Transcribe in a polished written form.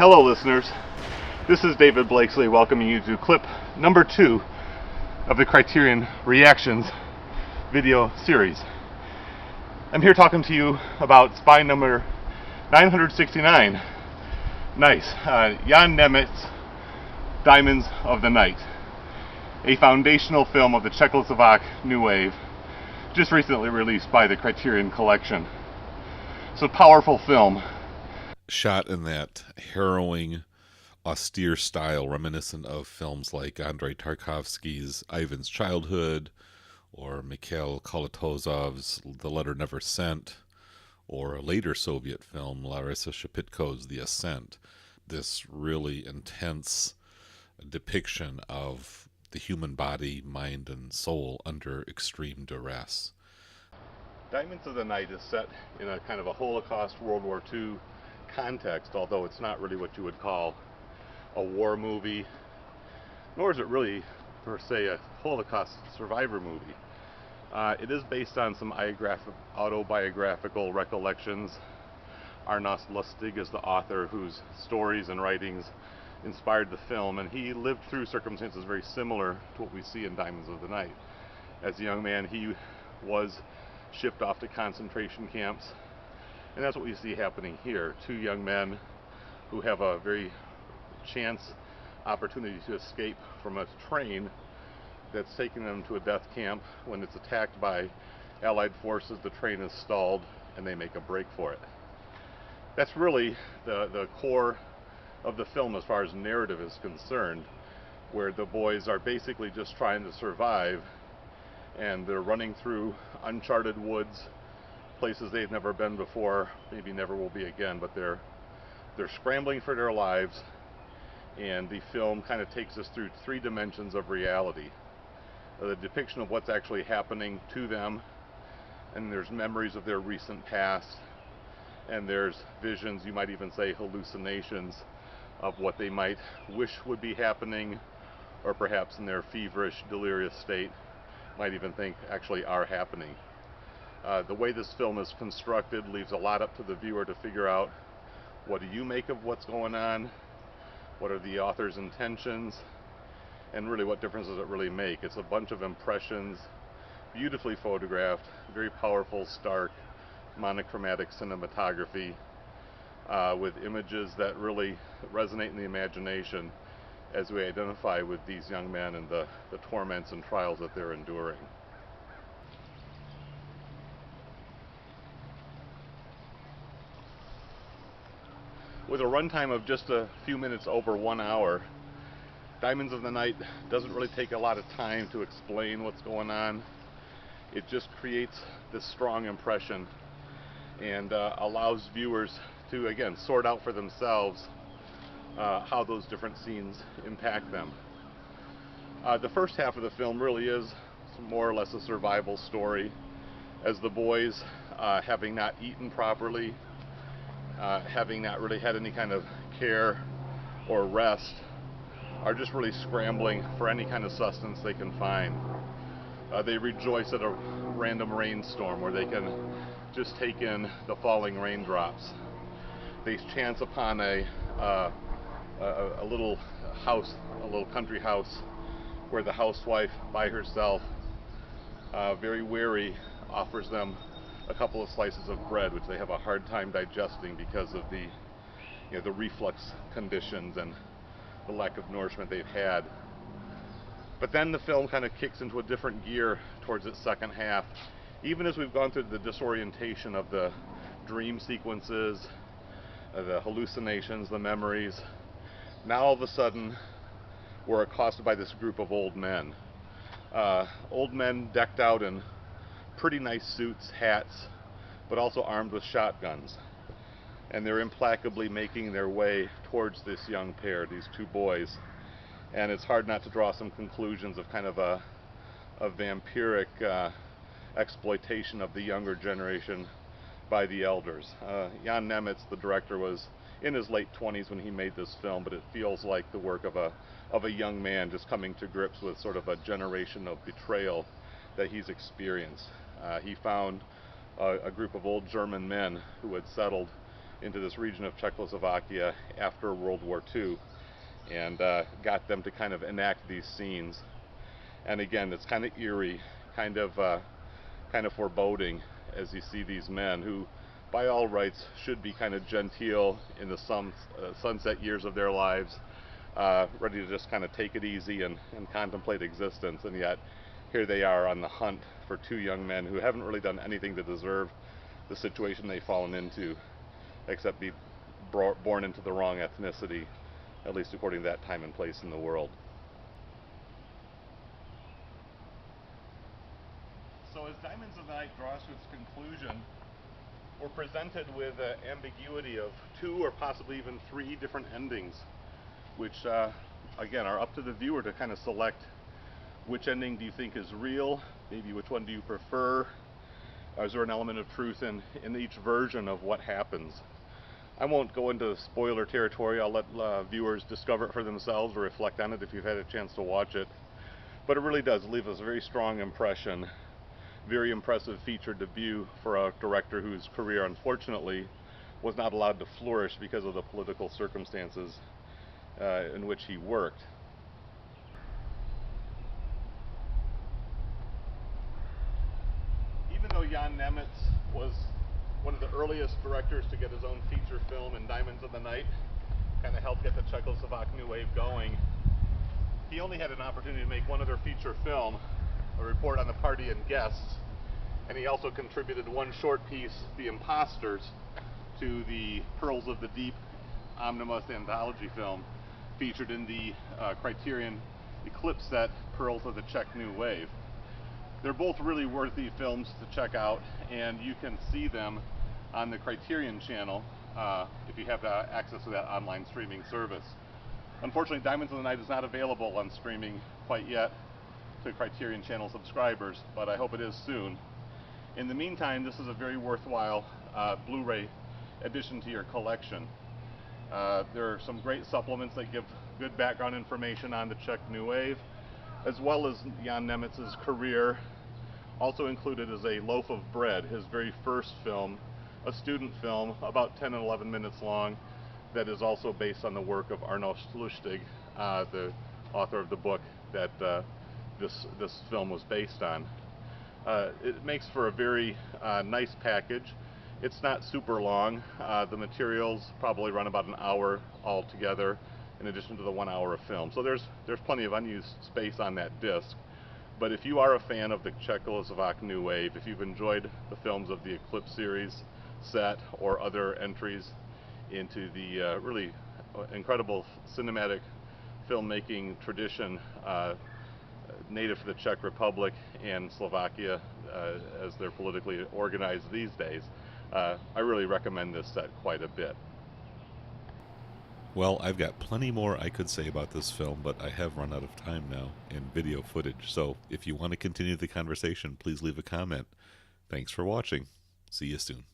Hello listeners, this is David Blakeslee welcoming you to clip number 2 of the Criterion Reactions video series. I'm here talking to you about Spine number 969. Nice. Jan Němec, Diamonds of the Night. A foundational film of the Czechoslovak New Wave, just recently released by the Criterion Collection. It's a powerful film. Shot in that harrowing, austere style reminiscent of films like Andrei Tarkovsky's Ivan's Childhood, or Mikhail Kalatozov's The Letter Never Sent, or a later Soviet film, Larissa Shepitko's The Ascent. This really intense depiction of the human body, mind, and soul under extreme duress. Diamonds of the Night is set in a kind of a Holocaust, World War II context, although it's not really what you would call a war movie, nor is it really, per se, a Holocaust survivor movie. It is based on some autobiographical recollections. Arnos Lustig is the author whose stories and writings inspired the film, and he lived through circumstances very similar to what we see in Diamonds of the Night. As a young man, he was shipped off to concentration camps, and that's what we see happening here. Two young men who have a very chance opportunity to escape from a train that's taking them to a death camp. When it's attacked by Allied forces, the train is stalled and they make a break for it. That's really the core of the film as far as narrative is concerned, where the boys are basically just trying to survive, and they're running through uncharted woods, places they've never been before, maybe never will be again, but they're scrambling for their lives. And the film kind of takes us through 3 dimensions of reality. The depiction of what's actually happening to them, and there's memories of their recent past, and there's visions, you might even say hallucinations, of what they might wish would be happening, or perhaps in their feverish, delirious state might even think actually are happening. The way this film is constructed leaves a lot up to the viewer to figure out, what do you make of what's going on? What are the author's intentions? And really, what difference does it really make? It's a bunch of impressions, beautifully photographed, very powerful, stark, monochromatic cinematography, with images that really resonate in the imagination as we identify with these young men and the torments and trials that they're enduring. With a runtime of just a few minutes over 1 hour, Diamonds of the Night doesn't really take a lot of time to explain what's going on. It just creates this strong impression and allows viewers to, again, sort out for themselves how those different scenes impact them. The first half of the film really is more or less a survival story, as the boys, having not eaten properly, having not really had any kind of care or rest, are just really scrambling for any kind of sustenance they can find. They rejoice at a random rainstorm where they can just take in the falling raindrops. They chance upon a little house, a little country house, where the housewife by herself, very weary, offers them a couple of slices of bread, which they have a hard time digesting because of the reflux conditions and the lack of nourishment they've had. But then the film kind of kicks into a different gear towards its second half. Even as we've gone through the disorientation of the dream sequences, the hallucinations, the memories, now all of a sudden we're accosted by this group of old men. Old men decked out in pretty nice suits, hats, but also armed with shotguns. And they're implacably making their way towards this young pair, these 2 boys. And it's hard not to draw some conclusions of kind of a vampiric exploitation of the younger generation by the elders. Jan Němec, the director, was in his late 20s when he made this film, but it feels like the work of a young man just coming to grips with sort of a generation of betrayal that he's experienced. He found a group of old German men who had settled into this region of Czechoslovakia after World War II, and got them to kind of enact these scenes. And again, it's kind of eerie, kind of foreboding, as you see these men who, by all rights, should be kind of genteel in the sunset years of their lives, ready to just kind of take it easy and contemplate existence, and yet here they are on the hunt for two young men who haven't really done anything to deserve the situation they've fallen into, except be born into the wrong ethnicity, at least according to that time and place in the world. So as Diamonds of the Night draws to its conclusion, we're presented with an ambiguity of 2 or possibly even 3 different endings, which again are up to the viewer to kind of select which ending do you think is real, maybe which one do you prefer, or is there an element of truth in each version of what happens. I won't go into spoiler territory. I'll let viewers discover it for themselves or reflect on it if you've had a chance to watch it. But it really does leave us a very strong impression. Very impressive feature debut for a director whose career, unfortunately, was not allowed to flourish because of the political circumstances in which he worked. Even though Jan Němec was one of the earliest directors to get his own feature film in Diamonds of the Night, kind of helped get the Czechoslovak New Wave going, he only had an opportunity to make one other feature film, A Report on the Party and Guests, and he also contributed one short piece, The Imposters, to the Pearls of the Deep omnibus anthology film featured in the Criterion Eclipse set, Pearls of the Czech New Wave. They're both really worthy films to check out, and you can see them on the Criterion channel if you have access to that online streaming service. Unfortunately, Diamonds of the Night is not available on streaming quite yet to Criterion channel subscribers, but I hope it is soon. In the meantime, this is a very worthwhile Blu-ray addition to your collection. There are some great supplements that give good background information on the Czech New Wave, as well as Jan Němec's career. Also included is a Loaf of Bread, his very first film, a student film about 10 and 11 minutes long, that is also based on the work of Arnold Lustig, the author of the book that this film was based on. It makes for a very nice package. It's not super long. The materials probably run about an hour altogether, in addition to the 1 hour of film. So there's plenty of unused space on that disc. But if you are a fan of the Czechoslovak New Wave, if you've enjoyed the films of the Eclipse series set or other entries into the really incredible cinematic filmmaking tradition native to the Czech Republic and Slovakia as they're politically organized these days, I really recommend this set quite a bit. Well, I've got plenty more I could say about this film, but I have run out of time now and video footage. So if you want to continue the conversation, please leave a comment. Thanks for watching. See you soon.